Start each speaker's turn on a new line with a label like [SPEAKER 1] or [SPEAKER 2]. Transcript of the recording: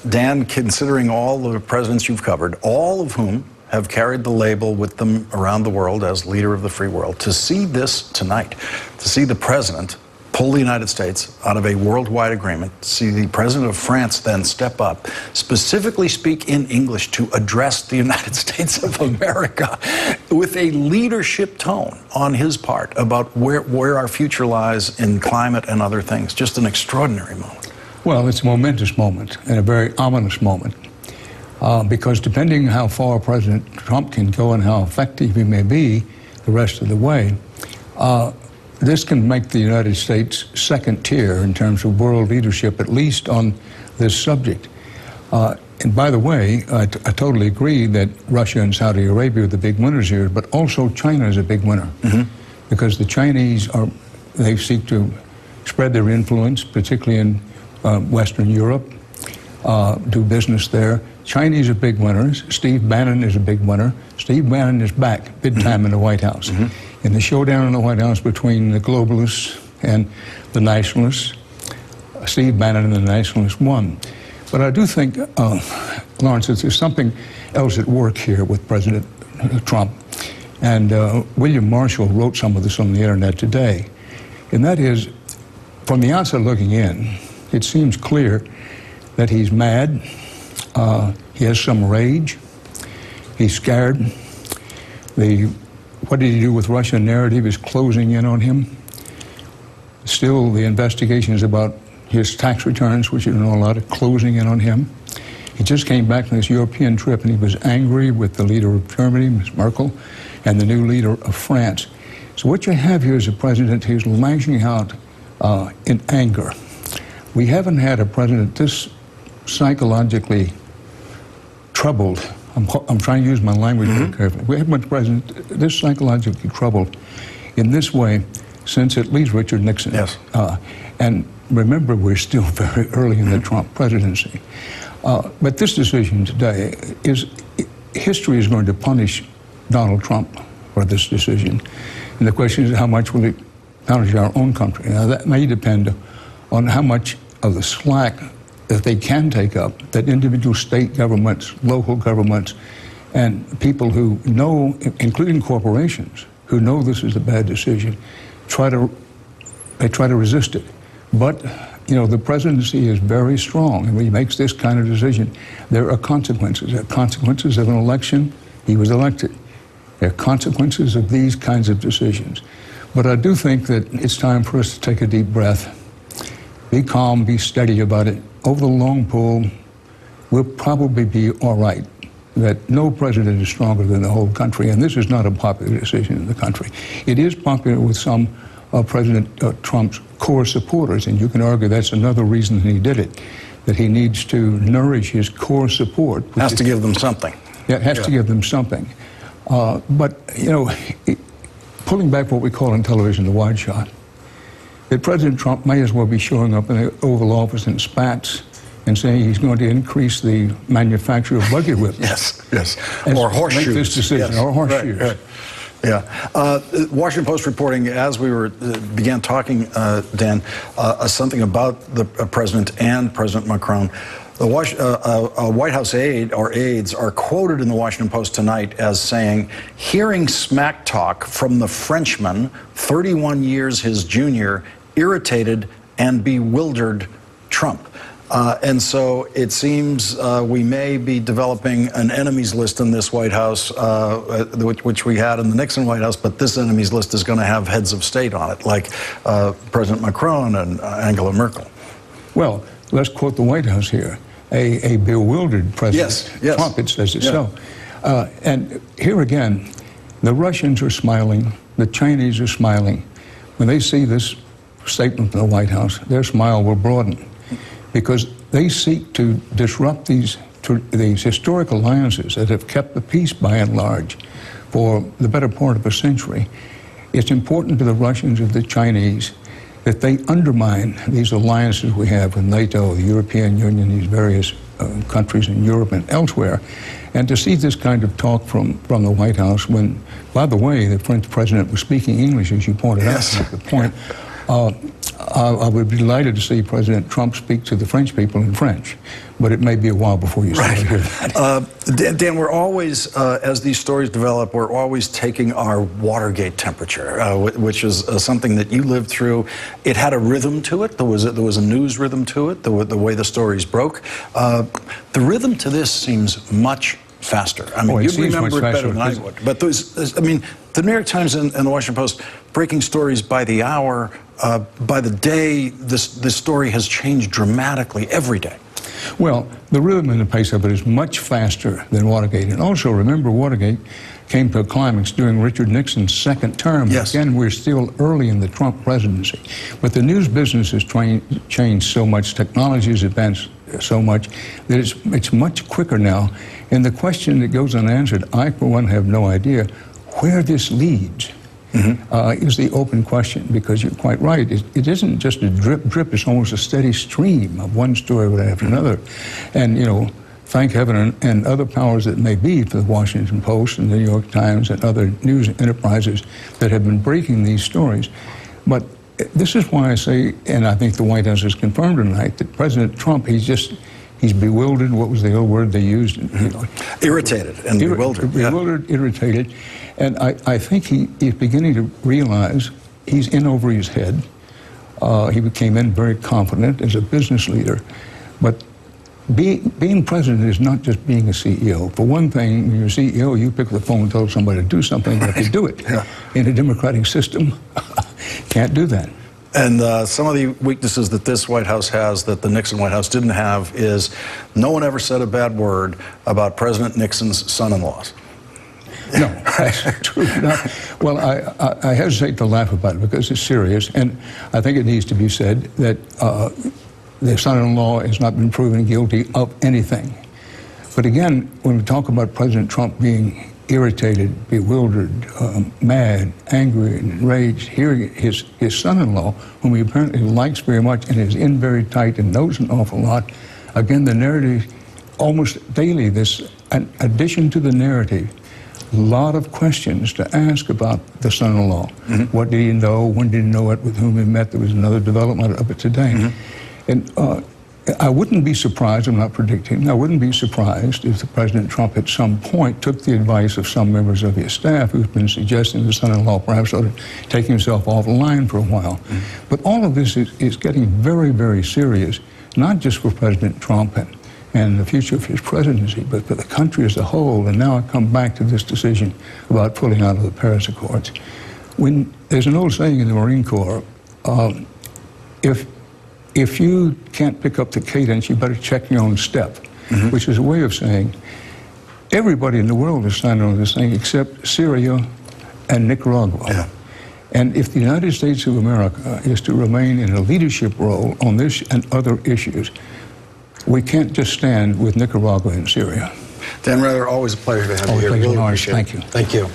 [SPEAKER 1] Dan, considering all the presidents you've covered, all of whom have carried the label with them around the world as leader of the free world, to see this tonight, to see the president pull the United States out of a worldwide agreement, to see the president of France then step up, specifically speak in English to address the United States of America with a leadership tone on his part about where our future lies in climate and other things. Just an extraordinary moment.
[SPEAKER 2] Well, it's a momentous moment and a very ominous moment. Because depending on how far President Trump can go and how effective he may be the rest of the way, this can make the United States second tier in terms of world leadership, at least on this subject. And by the way, I totally agree that Russia and Saudi Arabia are the big winners here, but also China is a big winner. Because the Chinese they seek to spread their influence, particularly in Western Europe, do business there. Chinese are big winners. Steve Bannon is a big winner. Steve Bannon is back big time in the White House. In the showdown in the White House between the globalists and the nationalists, Steve Bannon and the nationalists won. But I do think, Lawrence, that there's something else at work here with President Trump. And William Marshall wrote some of this on the internet today. And that is, from the outside looking in, it seems clear that he's mad. He has some rage. He's scared. What did he do with Russia narrative is closing in on him. Still, the investigations about his tax returns, which you know a lot of, closing in on him. He just came back from this European trip and he was angry with the leader of Germany, Ms. Merkel, and the new leader of France. So what you have here is a president who's lashing out in anger. We haven't had a president this psychologically troubled. I'm trying to use my language very carefully. We haven't had a president this psychologically troubled in this way since at least Richard Nixon.
[SPEAKER 1] Yes.
[SPEAKER 2] And remember, we're still very early in the Trump presidency. But this decision today history is going to punish Donald Trump for this decision. And the question is, how much will it punish our own country? Now, that may depend on how much of the slack that they can take up, that individual state governments, local governments, and people who know, including corporations, who know this is a bad decision, try to resist it. But, you know, the presidency is very strong, and when he makes this kind of decision, there are consequences. There are consequences of an election. He was elected. There are consequences of these kinds of decisions. But I do think that it's time for us to take a deep breath, be calm, be steady about it. Over the long pull, we'll probably be all right. That no president is stronger than the whole country, and this is not a popular decision in the country. It is popular with some of President Trump's core supporters, and you can argue that's another reason he did it, that he needs to nourish his core support.
[SPEAKER 1] Has to give them something.
[SPEAKER 2] Yeah, it has to give them something. But, you know, pulling back what we call in television the wide shot, that President Trump may as well be showing up in the Oval Office in spats and saying he's going to increase the manufacture of buggy whips.
[SPEAKER 1] Yes. Or horseshoes.
[SPEAKER 2] Make this decision, or horseshoes.
[SPEAKER 1] Right. Yeah. Washington Post reporting, as we began talking, Dan, something about the president and President Macron. The White House aide or aides are quoted in the Washington Post tonight as saying, hearing smack talk from the Frenchman, 31 years his junior, irritated and bewildered Trump. And so it seems we may be developing an enemies list in this White House, which we had in the Nixon White House, but this enemies list is going to have heads of state on it, like President Macron and Angela Merkel.
[SPEAKER 2] Well, let's quote the White House here. A bewildered President Trump, it says it so. And here again, the Russians are smiling, the Chinese are smiling. When they see this statement from the White House, their smile will broaden, because they seek to disrupt these historic alliances that have kept the peace by and large for the better part of a century. It's important to the Russians and the Chinese that they undermine these alliances we have with NATO, the European Union, these various countries in Europe and elsewhere. And to see this kind of talk from the White House when, by the way, the French president was speaking English, as you pointed out, at the point, I would be delighted to see President Trump speak to the French people in French, but it may be a while before you start to hear that.
[SPEAKER 1] Dan, we're always, as these stories develop, we're always taking our Watergate temperature, which is something that you lived through. It had a rhythm to it. There was a news rhythm to it, the way the stories broke. The rhythm to this seems much faster. I mean, you'd remember it better than I would. But I mean, the New York Times and the Washington Post breaking stories by the hour, by the day. This story has changed dramatically every day.
[SPEAKER 2] Well, the rhythm and the pace of it is much faster than Watergate. And also, remember, Watergate came to a climax during Richard Nixon's second term.
[SPEAKER 1] Yes.
[SPEAKER 2] Again, we're still early in the Trump presidency. But the news business has changed so much, technology has advanced so much, that it's much quicker now. And the question that goes unanswered, I, for one, have no idea where this leads. Is the open question, because you're quite right. It isn't just a drip, it's almost a steady stream of one story after another. And, you know, thank heaven and other powers that may be for the Washington Post and the New York Times and other news enterprises that have been breaking these stories. But this is why I say, and I think the White House has confirmed tonight, that President Trump, he's bewildered. What was the old word they used?
[SPEAKER 1] Irritated and bewildered.
[SPEAKER 2] Bewildered, irritated. And I think he's beginning to realize he's in over his head. He came in very confident as a business leader. But being president is not just being a CEO. For one thing, when you're a CEO, you pick up the phone and tell somebody to do something, you have to do it. In a democratic system, can't do that.
[SPEAKER 1] And some of the weaknesses that this White House has that the Nixon White House didn't have is no one ever said a bad word about President Nixon's son-in-laws.
[SPEAKER 2] No, that's true. Well, I hesitate to laugh about it because it's serious, and I think it needs to be said that the son-in-law has not been proven guilty of anything. But again, when we talk about President Trump being irritated, bewildered, mad, angry, and enraged, hearing his son-in-law, whom he apparently likes very much and is in very tight and knows an awful lot, again, the narrative, almost daily, this addition to the narrative, a lot of questions to ask about the son-in-law. What did he know? When did he know it? With whom he met? There was another development of it today. And I wouldn't be surprised, I'm not predicting, I wouldn't be surprised if the President Trump at some point took the advice of some members of his staff who've been suggesting the son-in-law perhaps ought to take himself off the line for a while. But all of this is getting very, very serious, not just for President Trump and the future of his presidency, but for the country as a whole. And now I come back to this decision about pulling out of the Paris Accords. There's an old saying in the Marine Corps, if you can't pick up the cadence, you better check your own step, which is a way of saying everybody in the world is signing on this thing except Syria and Nicaragua. And if the United States of America is to remain in a leadership role on this and other issues, we can't just stand with Nicaragua and Syria.
[SPEAKER 1] Dan Rather, always a pleasure to have you here.
[SPEAKER 2] Really appreciate it.
[SPEAKER 1] Thank you. Thank you.